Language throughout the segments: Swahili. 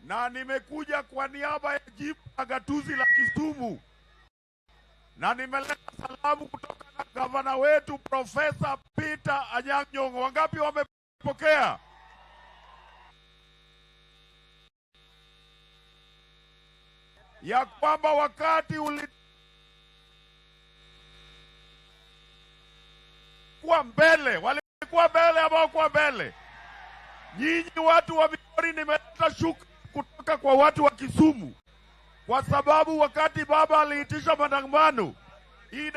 na nimekuja kwa niaba ya jimbo la gatuzi la Kisumu, na nimeleta salamu kutoka na gavana wetu Profesa Peter Anyang' Nyong'o. Wangapi wamepokea? Ya kwamba wakati ulikuwa mbele, walikuwa mbele ama kwa mbele? Nyinyi watu wa Migori, nimeleta shukrani kutoka kwa watu wa Kisumu, kwa sababu wakati baba aliitisha maandamano, hii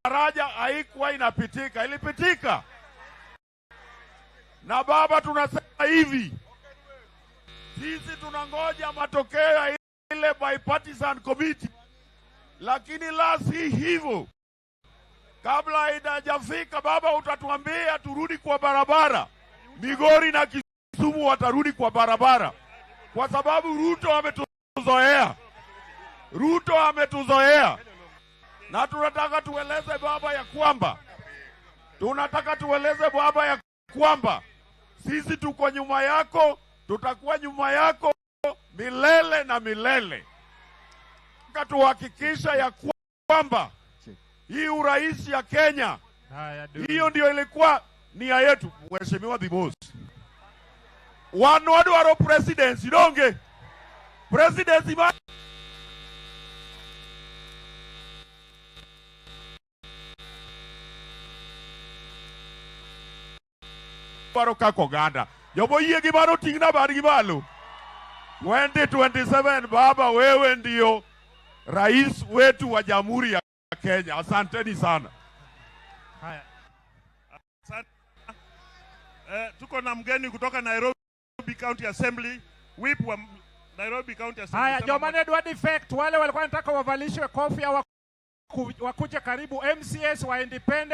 daraja haikuwa inapitika. Ilipitika. Na baba, tunasema hivi, sisi tunangoja matokeo ya ile bipartisan committee, lakini la si hivyo, kabla haijafika baba, utatuambia turudi kwa barabara. Migori na Kisumu watarudi kwa barabara, kwa sababu Ruto ametuzoea. Ruto ametuzoea. Na tunataka tueleze baba ya kwamba sisi tuko nyuma yako, tutakuwa nyuma yako milele na milele. Tuhakikisha ya kwamba hii urais ya Kenya, hiyo ndio ilikuwa nia yetu. Mheshimiwa Dimos, wanodwaro presidency donge presidency ma baro kako ganda yobo yie gibaro tingna bar gibalo 2027. Baba, wewe ndio rais wetu wa Jamhuri ya Kenya. Asanteni sana. Haya. Tuko na mgeni kutoka Nairobi County Assembly, whip wa Nairobi County Assembly. Haya, Jomane dwa defect, wale walikuwa wanataka wavalishwe kofia wakuje karibu. MCS wa Independent